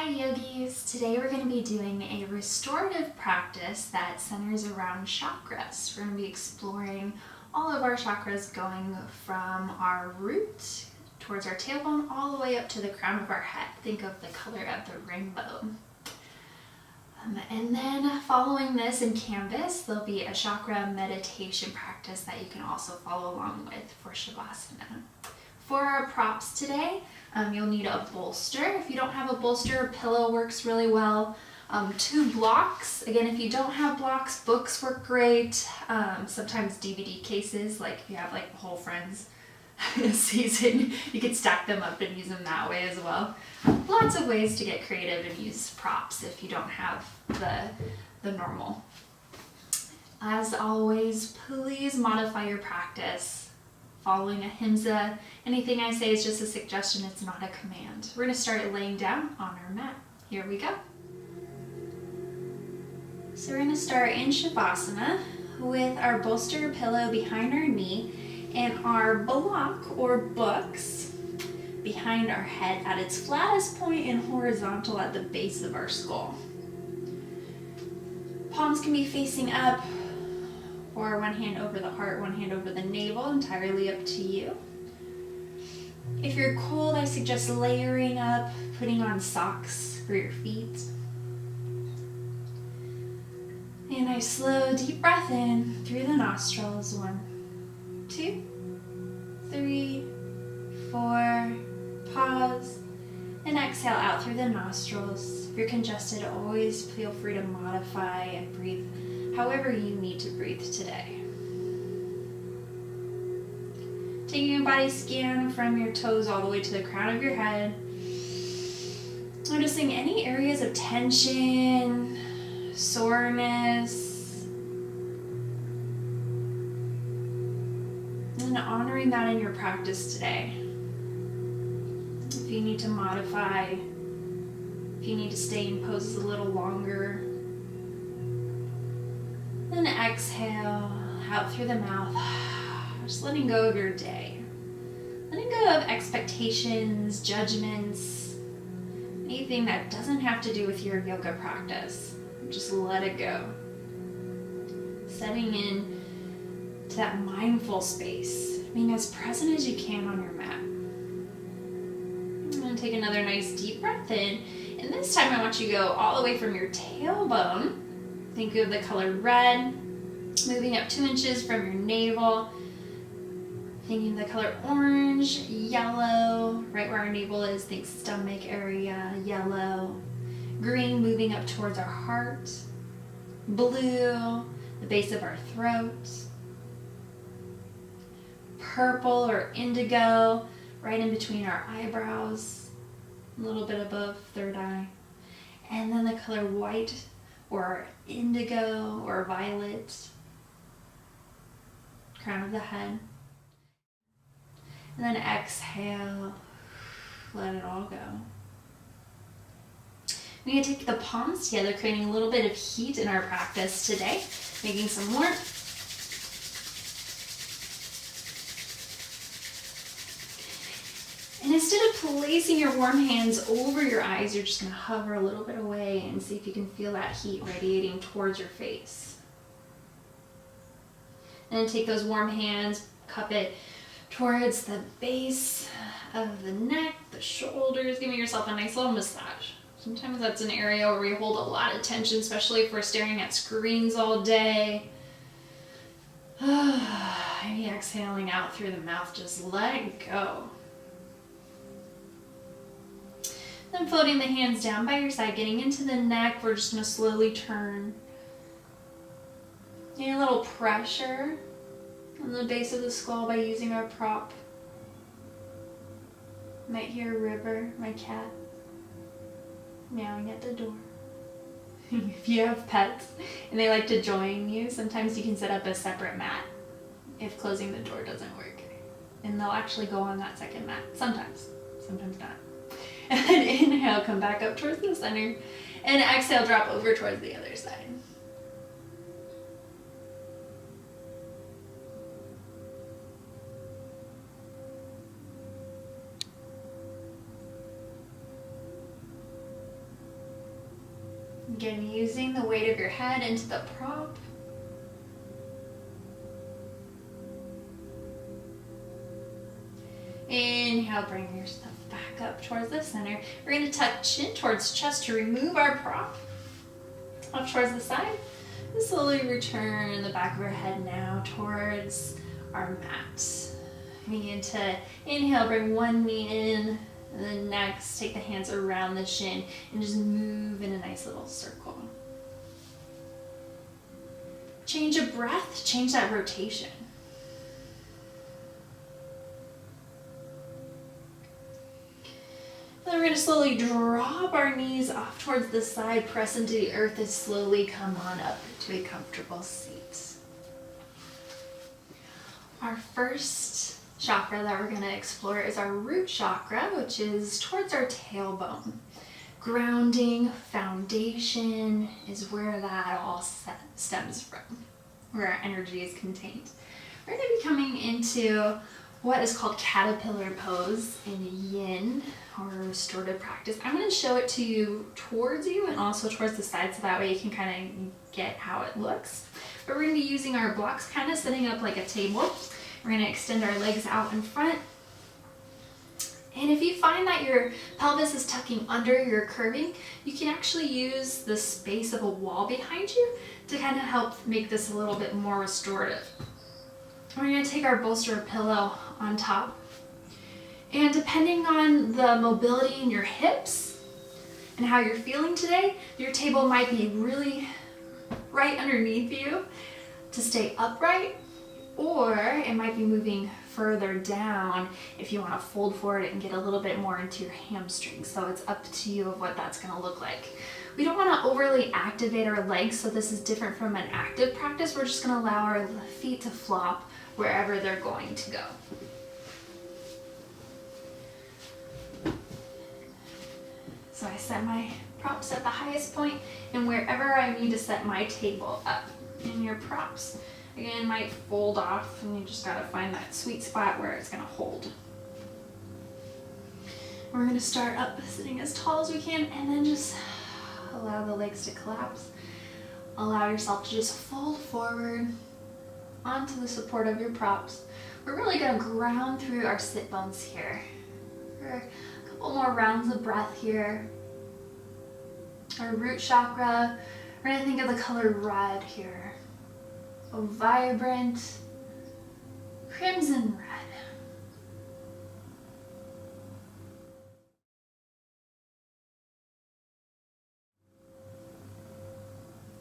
Hi yogis! Today we're going to be doing a restorative practice that centers around chakras. We're going to be exploring all of our chakras going from our root towards our tailbone all the way up to the crown of our head. Think of the color of the rainbow. And then following this in Canvas, there'll be a chakra meditation practice that you can also follow along with for Savasana. For our props today, you'll need a bolster. If you don't have a bolster, a pillow works really well. 2 blocks. Again, if you don't have blocks, books work great. Sometimes DVD cases, like if you have like the whole Friends season, you could stack them up and use them that way as well. Lots of ways to get creative and use props if you don't have the normal. As always, please modify your practice following Ahimsa. Anything I say is just a suggestion, it's not a command. We're going to start laying down on our mat. Here we go. So we're going to start in Savasana with our bolster pillow behind our knee and our block or books behind our head at its flattest point and horizontal at the base of our skull. Palms can be facing up, or one hand over the heart, one hand over the navel, entirely up to you. If you're cold, I suggest layering up, putting on socks for your feet. And a slow, deep breath in through the nostrils. 1, 2, 3, 4. Pause. And exhale out through the nostrils. If you're congested, always feel free to modify and breathe however you need to breathe today. Taking a body scan from your toes all the way to the crown of your head. Noticing any areas of tension, soreness, and honoring that in your practice today. If you need to modify, if you need to stay in poses a little longer, then exhale out through the mouth, just letting go of your day. Letting go of expectations, judgments, anything that doesn't have to do with your yoga practice. Just let it go. Setting in to that mindful space, being as present as you can on your mat. I'm going to take another nice deep breath in, and this time I want you to go all the way from your tailbone. Think of the color red, moving up 2 inches from your navel. Thinking the color orange, yellow, right where our navel is, think stomach area, yellow. Green, moving up towards our heart. Blue, the base of our throat. Purple or indigo, right in between our eyebrows, a little bit above third eye. And then the color white or indigo or violet, crown of the head. And then exhale, let it all go. We're going to take the palms together, creating a little bit of heat in our practice today, making some warmth. And instead of placing your warm hands over your eyes, you're just going to hover a little bit away and see if you can feel that heat radiating towards your face. And then take those warm hands, cup it towards the base of the neck, the shoulders, giving yourself a nice little massage. Sometimes that's an area where we hold a lot of tension, especially if we're staring at screens all day. Maybe exhaling out through the mouth, just let it go. Then floating the hands down by your side, getting into the neck, we're just going to slowly turn. Getting a little pressure on the base of the skull by using our prop. Might hear River, my cat, meowing at the door. If you have pets and they like to join you, sometimes you can set up a separate mat if closing the door doesn't work. And they'll actually go on that second mat. Sometimes not. And then inhale, come back up towards the center. And exhale, drop over towards the other side. Again, using the weight of your head into the prop. Inhale, bring yourself back up towards the center. We're going to tuck chin towards chest to remove our prop. Up towards the side. And slowly return the back of our head now towards our mat. Begin to inhale, bring one knee in. And then next, take the hands around the shin and just move in a nice little circle. Change of breath, change that rotation. Then we're going to slowly drop our knees off towards the side, press into the earth and slowly come on up to a comfortable seat. Our first chakra that we're going to explore is our root chakra, which is towards our tailbone. Grounding, foundation is where that all stems from, where our energy is contained. We're going to be coming into what is called caterpillar pose in yin, or restorative practice. I'm going to show it to you towards you and also towards the side so that way you can kind of get how it looks. But we're going to be using our blocks kind of sitting up like a table. We're going to extend our legs out in front. And if you find that your pelvis is tucking under, you're curving, you can actually use the space of a wall behind you to kind of help make this a little bit more restorative. We're going to take our bolster pillow on top. And depending on the mobility in your hips and how you're feeling today, your table might be really right underneath you to stay upright, or it might be moving further down if you want to fold forward and get a little bit more into your hamstrings. So it's up to you of what that's going to look like. We don't want to overly activate our legs, so this is different from an active practice. We're just going to allow our feet to flop wherever they're going to go. So I set my props at the highest point, and wherever I need to set my table up. And your props, again, might fold off, and you just gotta find that sweet spot where it's gonna hold. We're gonna start up sitting as tall as we can, and then just allow the legs to collapse. Allow yourself to just fold forward onto the support of your props. We're really gonna ground through our sit bones here. For a couple more rounds of breath here. Our root chakra, we're gonna think of the color red here. A vibrant crimson red.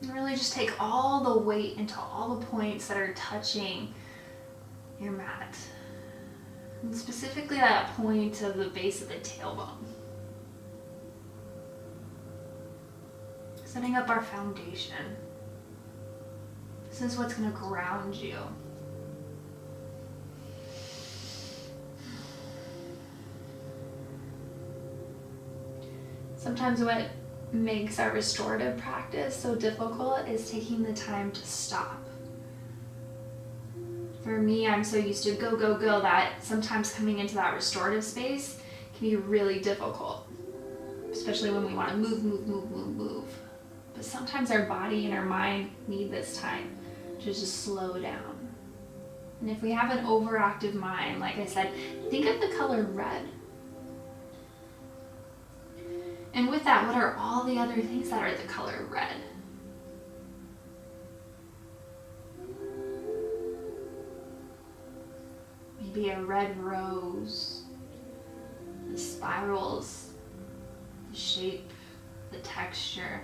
And really just take all the weight into all the points that are touching your mat. And specifically that point of the base of the tailbone. Setting up our foundation. This is what's going to ground you. Sometimes what makes our restorative practice so difficult is taking the time to stop. For me, I'm so used to go, go, go that sometimes coming into that restorative space can be really difficult, especially when we want to move, move, move, move, move. But sometimes our body and our mind need this time to just slow down. And if we have an overactive mind, like I said, think of the color red. And with that, what are all the other things that are the color red? Maybe a red rose, the spirals, the shape, the texture.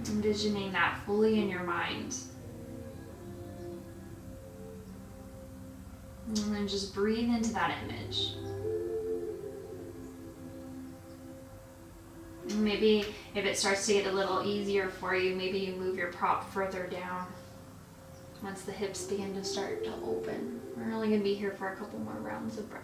Envisioning that fully in your mind. And then just breathe into that image. And maybe if it starts to get a little easier for you, maybe you move your prop further down once the hips begin to start to open. We're only going to be here for a couple more rounds of breath.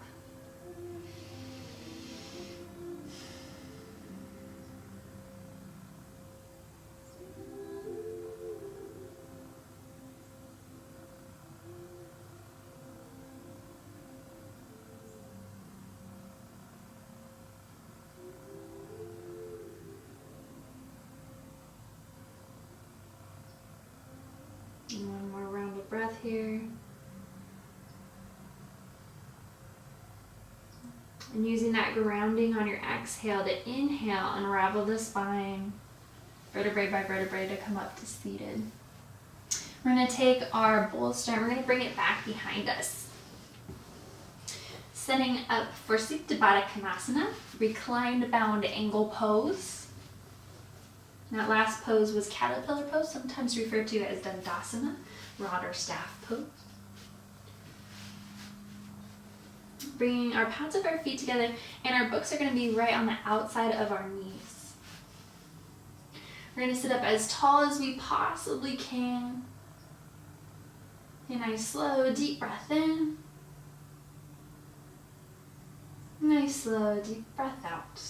And one more round of breath here. And using that grounding on your exhale to inhale, unravel the spine, vertebrae by vertebrae to come up to seated. We're going to take our bolster and we're going to bring it back behind us. Setting up for Supta Baddha Konasana, reclined bound angle pose. That last pose was caterpillar pose, sometimes referred to as Dandasana, rod or staff pose. Bringing our pads of our feet together, and our books are going to be right on the outside of our knees. We're going to sit up as tall as we possibly can. A nice slow deep breath in. Nice slow deep breath out.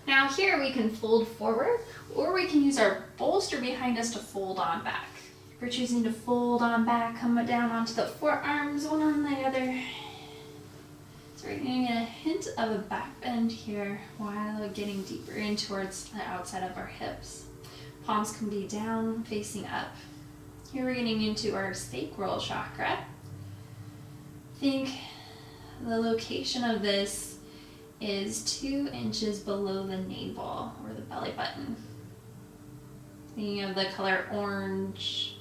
Now here we can fold forward, or we can use our bolster behind us to fold on back. If we're choosing to fold on back, come down onto the forearms, one on the other. So we're going to get a hint of a back bend here while getting deeper in towards the outside of our hips. Palms can be down, facing up. Here we're getting into our Sacral Chakra. Think the location of this is 2 inches below the navel or the belly button. Thinking of the color orange.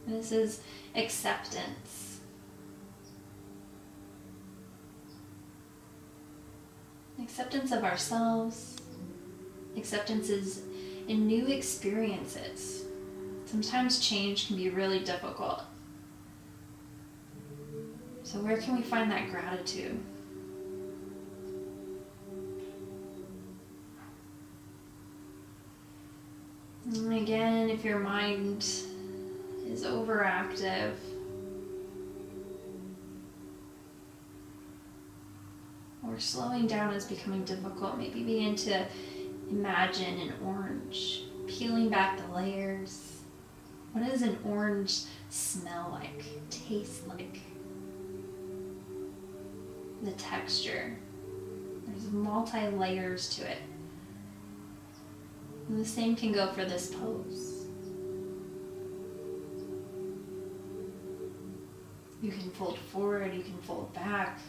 This is acceptance. Acceptance of ourselves. Acceptance is in new experiences. Sometimes change can be really difficult. So where can we find that gratitude? And again, if your mind is overactive, or slowing down is becoming difficult, maybe begin to imagine an orange, peeling back the layers. What does an orange smell like, taste like? The texture. There's multi-layers to it. And the same can go for this pose. You can fold forward, you can fold back.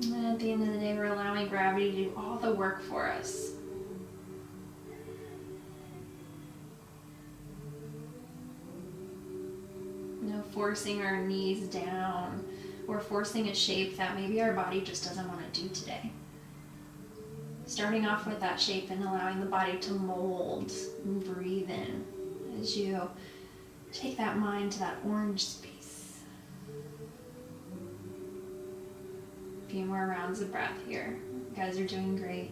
And then at the end of the day, we're allowing gravity to do all the work for us. No forcing our knees down or forcing a shape that maybe our body just doesn't want to do today. Starting off with that shape and allowing the body to mold and breathe in as you take that mind to that orange space. A few more rounds of breath here. You guys are doing great.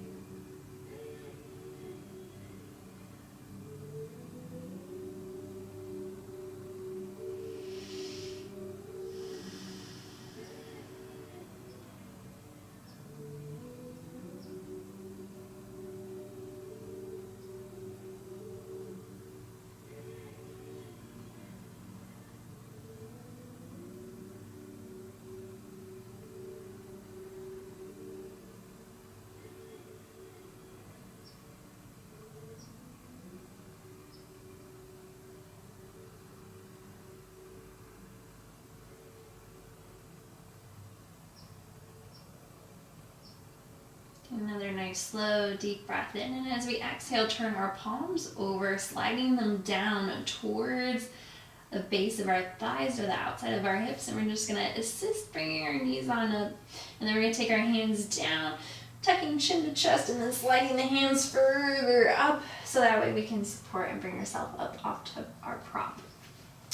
Another nice slow deep breath in, and as we exhale, turn our palms over, sliding them down towards the base of our thighs or the outside of our hips, and we're just going to assist bringing our knees on up, and then we're going to take our hands down, tucking chin to chest, and then sliding the hands further up so that way we can support and bring ourselves up off to our prop.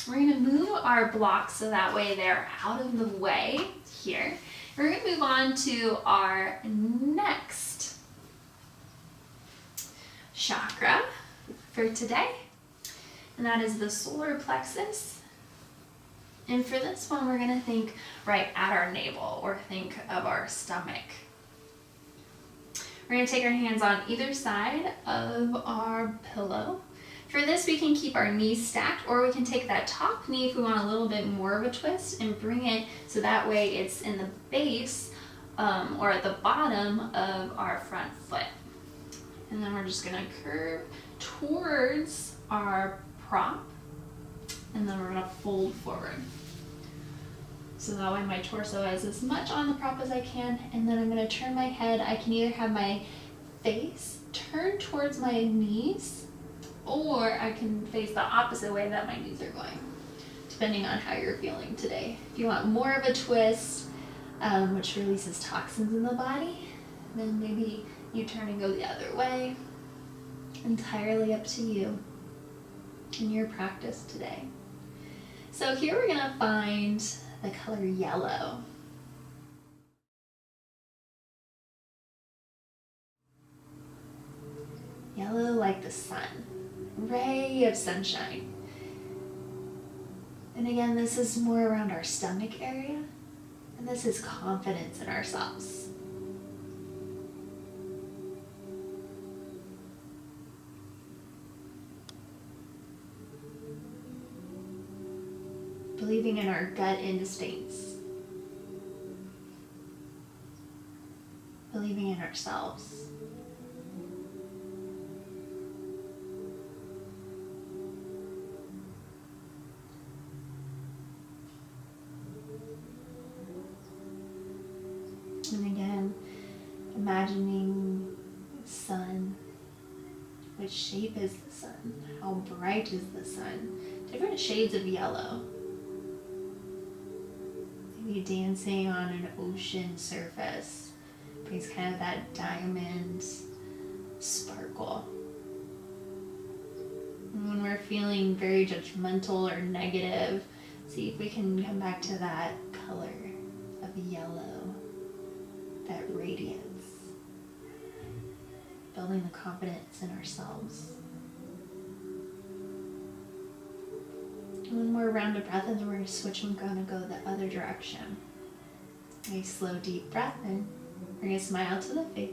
We're going to move our blocks so that way they're out of the way here. We're going to move on to our next chakra for today, and that is the solar plexus. And for this one, we're going to think right at our navel, or think of our stomach. We're going to take our hands on either side of our pillow. For this, we can keep our knees stacked, or we can take that top knee if we want a little bit more of a twist and bring it so that way it's in the base or at the bottom of our front foot. And then we're just going to curve towards our prop, and then we're going to fold forward. So that way my torso is as much on the prop as I can, and then I'm going to turn my head. I can either have my face turn towards my knees, or I can face the opposite way that my knees are going, depending on how you're feeling today. If you want more of a twist, which releases toxins in the body, then maybe you turn and go the other way. Entirely up to you in your practice today. So here we're going to find the color yellow. Yellow like the sun, ray of sunshine. And again, this is more around our stomach area, and this is confidence in ourselves. Believing in our gut instincts. Believing in ourselves. And again, imagining the sun. Which shape is the sun? How bright is the sun? Different shades of yellow. Maybe dancing on an ocean surface brings kind of that diamond sparkle. And when we're feeling very judgmental or negative, see if we can come back to that color of yellow, that radiance, building the confidence in ourselves. One more round of breath, and then we're going to switch and we're going to go the other direction. Nice slow deep breath in. Bring a smile to the face.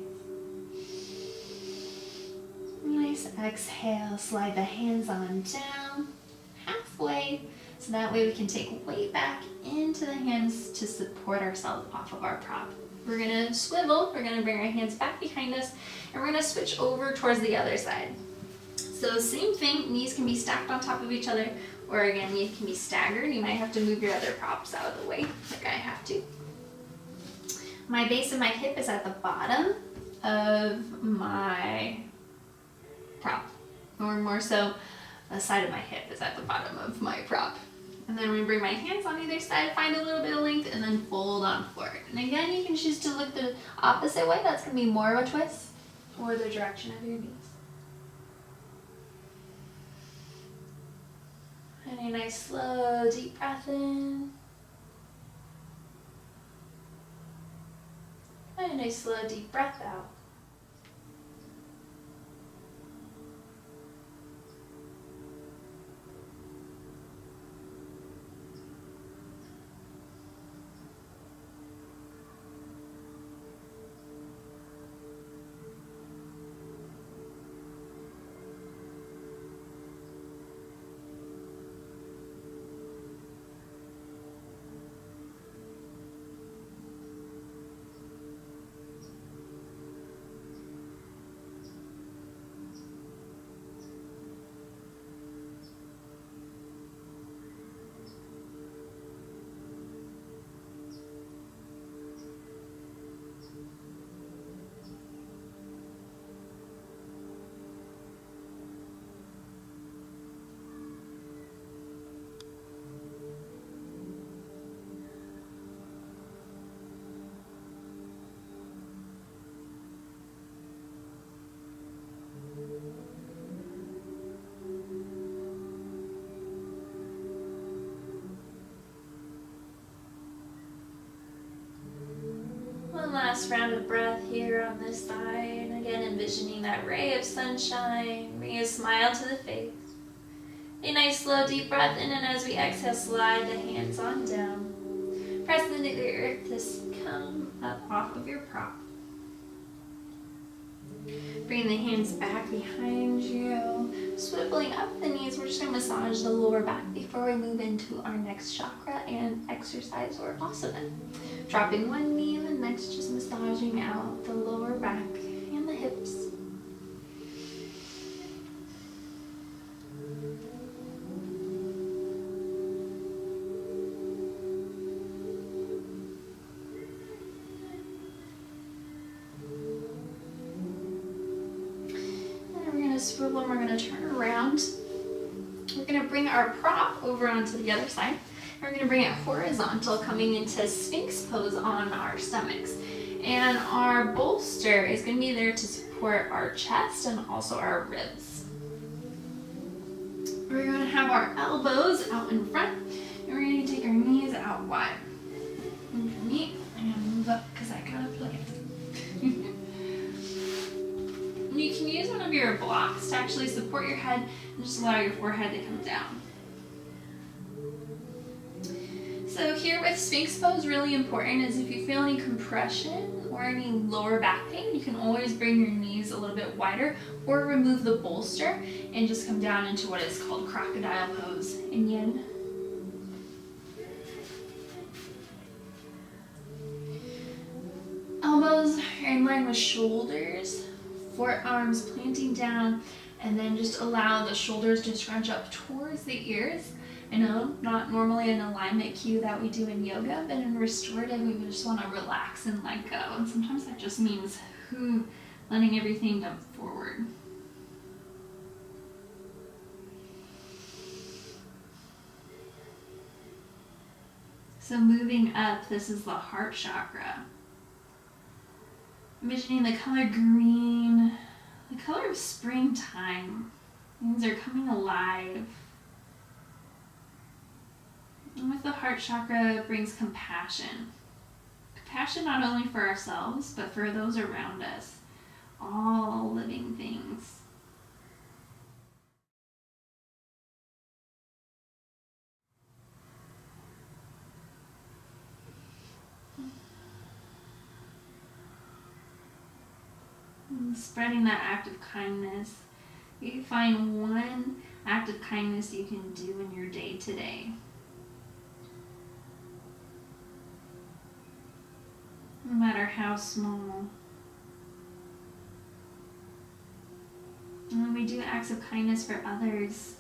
Nice exhale, slide the hands on down halfway, so that way we can take weight back into the hands to support ourselves off of our prop. We're going to swivel, we're going to bring our hands back behind us, and we're going to switch over towards the other side. So same thing, knees can be stacked on top of each other, or again, you can be staggered. You might have to move your other props out of the way, like I have to. My base of my hip is at the bottom of my prop, or more so, the side of my hip is at the bottom of my prop. And then I'm going to bring my hands on either side, find a little bit of length, and then fold on forward. And again, you can choose to look the opposite way. That's going to be more of a twist, or the direction of your knees. And a nice slow deep breath in. And a nice slow deep breath out. Last round of breath here on this side. Again, envisioning that ray of sunshine. Bring a smile to the face. A nice slow deep breath in, and as we exhale, slide the hands on down. Press into the earth to come up off of your prop. Bring the hands back behind you, swiveling up the knees. We're just going to massage the lower back before we move into our next chakra and exercise or asana. Dropping one knee and the next, just massaging out the lower back and the hips. Swivel and we're going to turn around. We're going to bring our prop over onto the other side. We're going to bring it horizontal, coming into Sphinx pose on our stomachs. And our bolster is going to be there to support our chest and also our ribs. We're going to have our elbows out in front, and we're going to take our knees out wide. Underneath, I'm going to move up because I got to play. You can use one of your blocks to actually support your head and just allow your forehead to come down. So here with Sphinx pose, really important is if you feel any compression or any lower back pain, you can always bring your knees a little bit wider or remove the bolster and just come down into what is called crocodile pose in yin. Elbows are in line with shoulders. Forearms planting down, and then just allow the shoulders to scrunch up towards the ears. I know, not normally an alignment cue that we do in yoga, but in restorative, we just want to relax and let go. And sometimes that just means letting everything dump forward. So moving up, this is the heart chakra. Envisioning the color green, the color of springtime. Things are coming alive. And with the heart chakra, it brings compassion. Compassion not only for ourselves, but for those around us, all living things. Spreading that act of kindness. You find one act of kindness you can do in your day today. No matter how small. And when we do acts of kindness for others,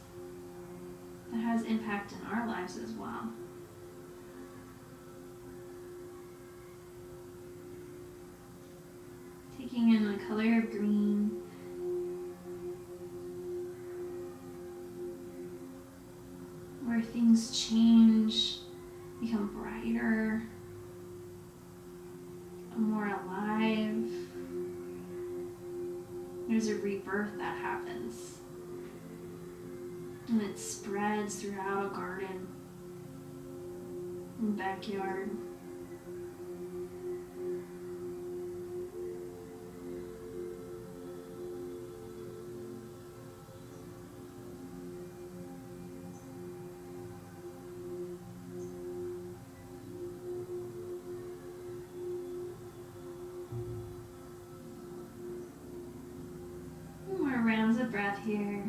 that has impact in our lives as well. Taking in the color of green. Where things change, become brighter, more alive. There's a rebirth that happens. And it spreads throughout a garden, and backyard. Rounds of breath here.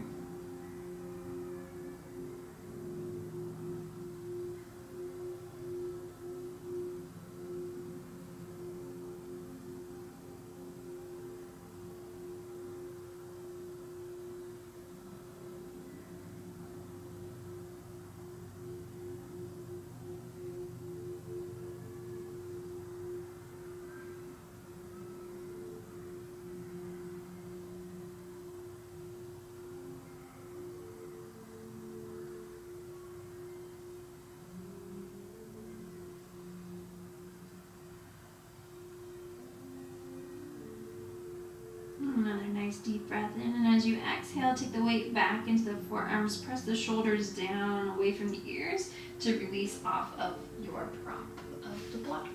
Another nice deep breath in, and as you exhale, take the weight back into the forearms, press the shoulders down away from the ears to release off of your prop of the block.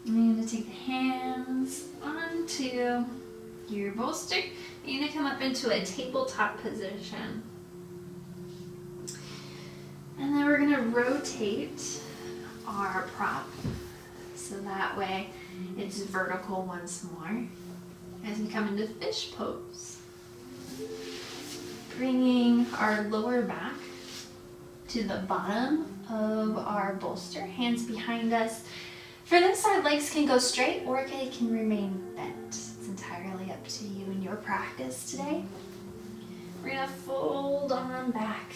And you're going to take the hands onto your bolster. You're going to come up into a tabletop position. And then we're going to rotate our prop so that way it's vertical once more. as we come into fish pose. Bringing our lower back to the bottom of our bolster, hands behind us. For this, our legs can go straight or they can remain bent. It's entirely up to you in your practice today. We're gonna fold on back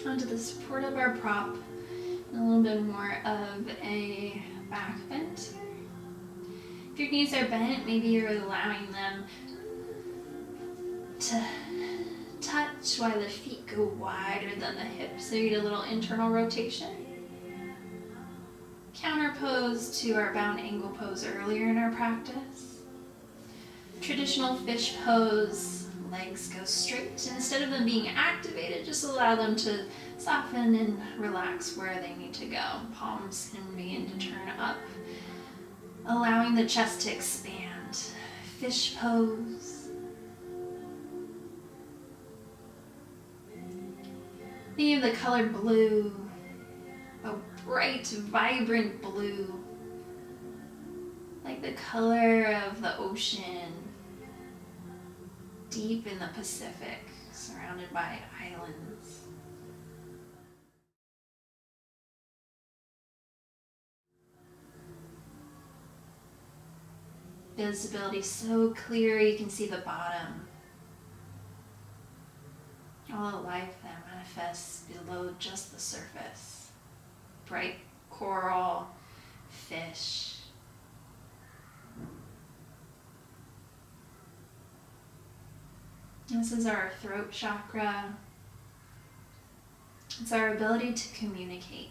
onto the support of our prop. A little bit more of a back bend here. If your knees are bent, maybe you're allowing them to touch while the feet go wider than the hips, so you get a little internal rotation. Counter pose to our bound angle pose earlier in our practice. Traditional fish pose, legs go straight. Instead of them being activated, just allow them to soften and relax where they need to go. Palms can begin to turn up, allowing the chest to expand. Fish pose. Think of the color blue, a bright, vibrant blue, like the color of the ocean, deep in the Pacific, surrounded by islands. Visibility so clear you can see the bottom. All the life that manifests below just the surface. Bright coral, fish. This is our throat chakra. It's our ability to communicate.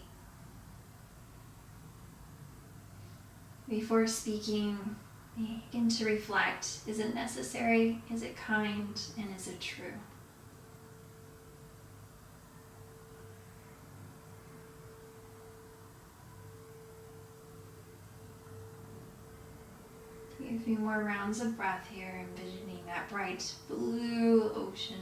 Before speaking, begin to reflect. Is it necessary? Is it kind? And is it true? Take a few more rounds of breath here, envisioning that bright blue ocean.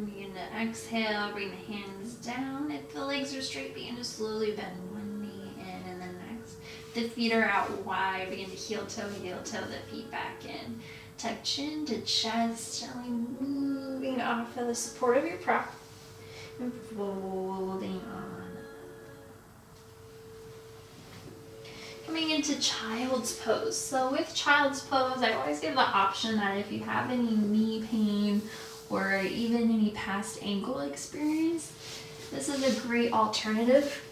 Begin to exhale, bring the hands down. If the legs are straight, begin to slowly bend one knee in and then next. The feet are out wide. Begin to heel toe, the feet back in. Tuck chin to chest, gently moving off of the support of your prop and folding on. Coming into child's pose. So with child's pose, I always give the option that if you have any knee pain or even any past ankle experience, this is a great alternative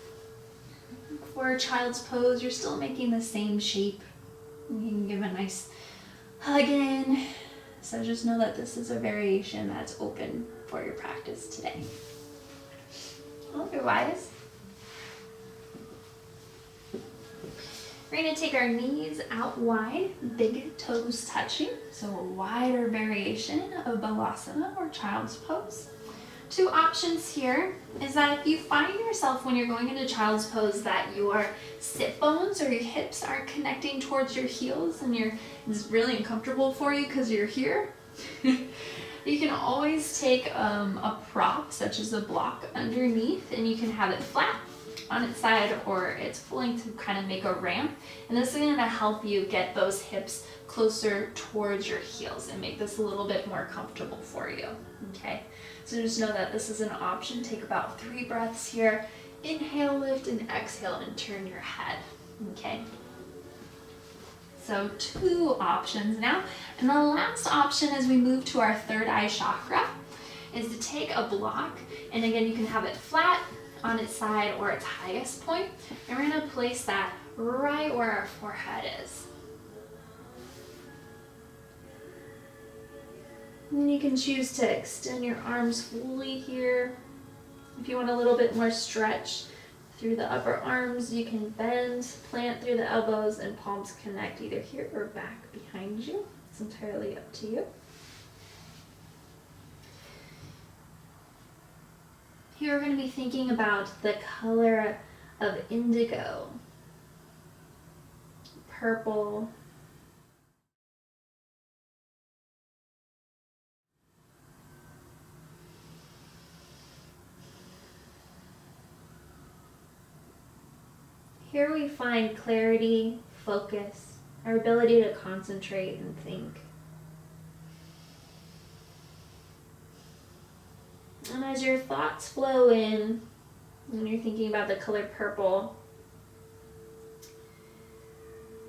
for child's pose. You're still making the same shape. You can give a nice hug in. So just know that this is a variation that's open for your practice today. Otherwise, we're We're going to take our knees out wide, big toes touching, so a wider variation of Balasana or child's pose. Two options here is that if you find yourself when you're going into child's pose that your sit bones or your hips are connecting towards your heels and it's really uncomfortable for you because you're here, you can always take a prop such as a block underneath, and you can have it flat on its side or it's pulling to kind of make a ramp, and this is going to help you get those hips closer towards your heels and make this a little bit more comfortable for you. Okay, so just know that this is an option. Take about 3 breaths here. Inhale, lift, and exhale, and turn your head. Okay, so 2 options now, and the last option as we move to our third eye chakra is to take a block, and again you can have it flat on its side or its highest point, and we're going to place that right where our forehead is. And you can choose to extend your arms fully here. If you want a little bit more stretch through the upper arms, you can bend, plant through the elbows, and palms connect either here or back behind you. It's entirely up to you. Here we're going to be thinking about the color of indigo, purple, here we find clarity, focus, our ability to concentrate and think. And as your thoughts flow in, when you're thinking about the color purple,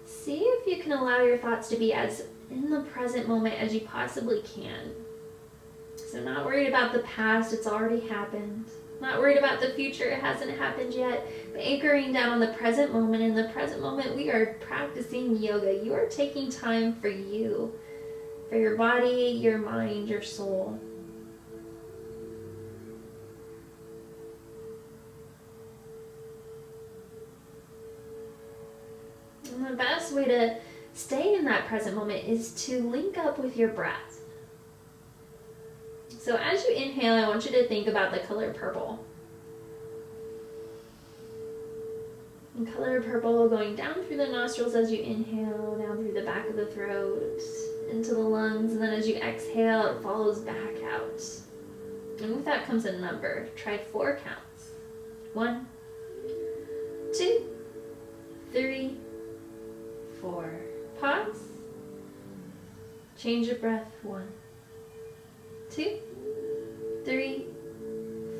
see if you can allow your thoughts to be as in the present moment as you possibly can. So not worried about the past, it's already happened. Not worried about the future, it hasn't happened yet. But anchoring down on the present moment. In the present moment, we are practicing yoga. You are taking time for you, for your body, your mind, your soul. And the best way to stay in that present moment is to link up with your breath. So as you inhale, I want you to think about the color purple. And color purple going down through the nostrils as you inhale, down through the back of the throat, into the lungs, and then as you exhale, it follows back out. And with that comes a number. Try 4 counts. 1, 2, 3, 4. Pause. Change your breath. 1, 2, 3,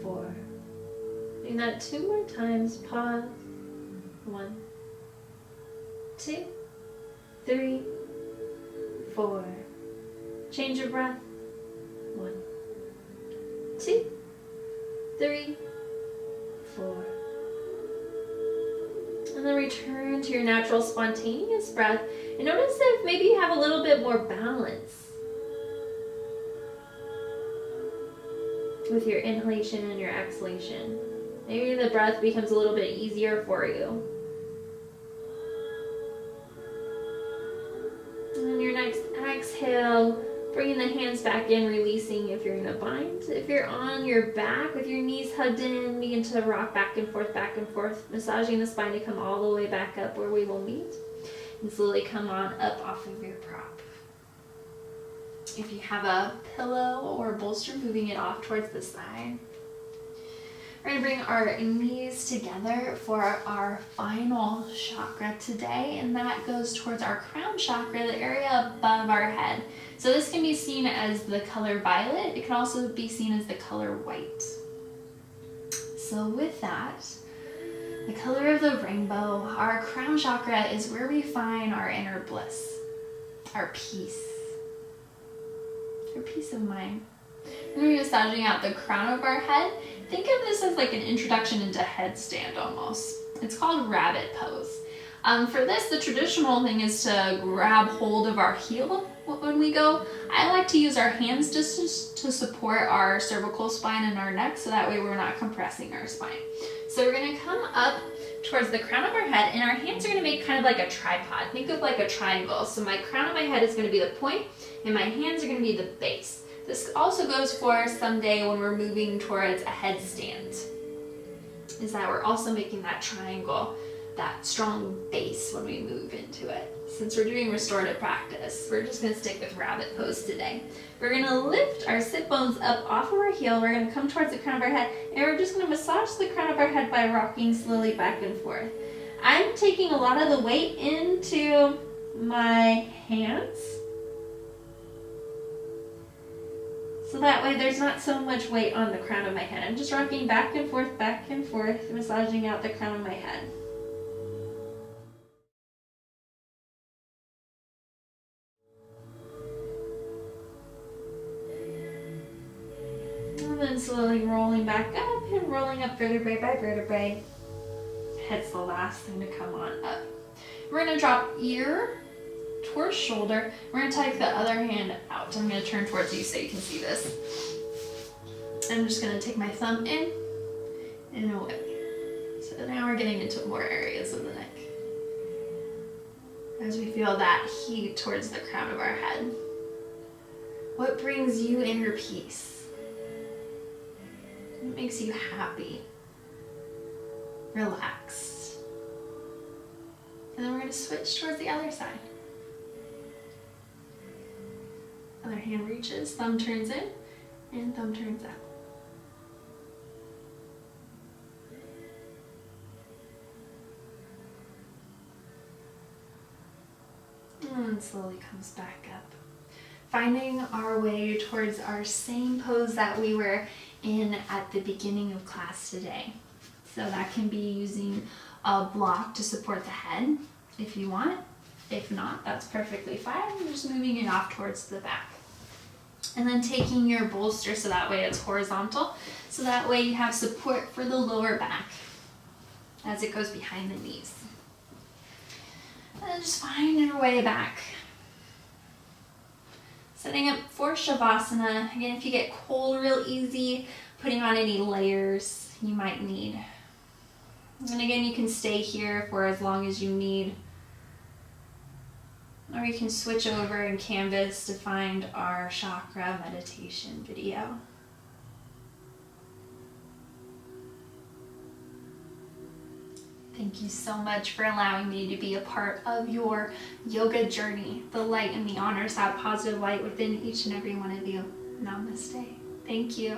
4. Doing that 2 more times. Pause. 1, 2, 3, 4. Change your breath. 1, 2, 3, 4. And then return to your natural spontaneous breath. And notice if maybe you have a little bit more balance with your inhalation and your exhalation. Maybe the breath becomes a little bit easier for you. And then your next exhale, bringing the hands back in, releasing if you're in a bind. If you're on your back with your knees hugged in, begin to rock back and forth, massaging the spine to come all the way back up where we will meet. And slowly come on up off of your prop. If you have a pillow or a bolster, moving it off towards the side. We're going to bring our knees together for our final chakra today, and that goes towards our crown chakra, the area above our head. So this can be seen as the color violet. It can also be seen as the color white. So with that, the color of the rainbow, our crown chakra is where we find our inner bliss, our peace of mind. When we're massaging out the crown of our head, think of this as like an introduction into headstand almost. It's called rabbit pose. For this, the traditional thing is to grab hold of our heel when we go. I like to use our hands just to support our cervical spine and our neck, so that way we're not compressing our spine. So we're gonna come up towards the crown of our head, and our hands are gonna make kind of like a tripod. Think of like a triangle. So my crown of my head is gonna be the point, and my hands are gonna be the base. This also goes for someday when we're moving towards a headstand, is that we're also making that triangle, that strong base when we move into it. Since we're doing restorative practice, we're just gonna stick with rabbit pose today. We're gonna lift our sit bones up off of our heel. We're gonna come towards the crown of our head, and we're just gonna massage the crown of our head by rocking slowly back and forth. I'm taking a lot of the weight into my hands, so that way there's not so much weight on the crown of my head. I'm just rocking back and forth, massaging out the crown of my head. And then slowly rolling back up and rolling up vertebrae by vertebrae. Head's the last thing to come on up. We're gonna drop ear towards shoulder. We're gonna take the other hand out. I'm gonna turn towards you so you can see this. I'm just gonna take my thumb in and away. So now we're getting into more areas of the neck, as we feel that heat towards the crown of our head. What brings you inner peace? What makes you happy? Relaxed. And then we're gonna switch towards the other side. Other hand reaches, thumb turns in, and thumb turns out. And slowly comes back up. Finding our way towards our same pose that we were in at the beginning of class today. So that can be using a block to support the head if you want. If not, that's perfectly fine. I'm just moving it off towards the back. And then taking your bolster, so that way it's horizontal, so that way you have support for the lower back as it goes behind the knees. And then just finding your way back. Setting up for Savasana. Again, if you get cold real easy, putting on any layers you might need. And again, you can stay here for as long as you need. Or you can switch over and canvas to find our chakra meditation video. Thank you so much for allowing me to be a part of your yoga journey. The light and the honors have positive light within each and every one of you. Namaste. Thank you.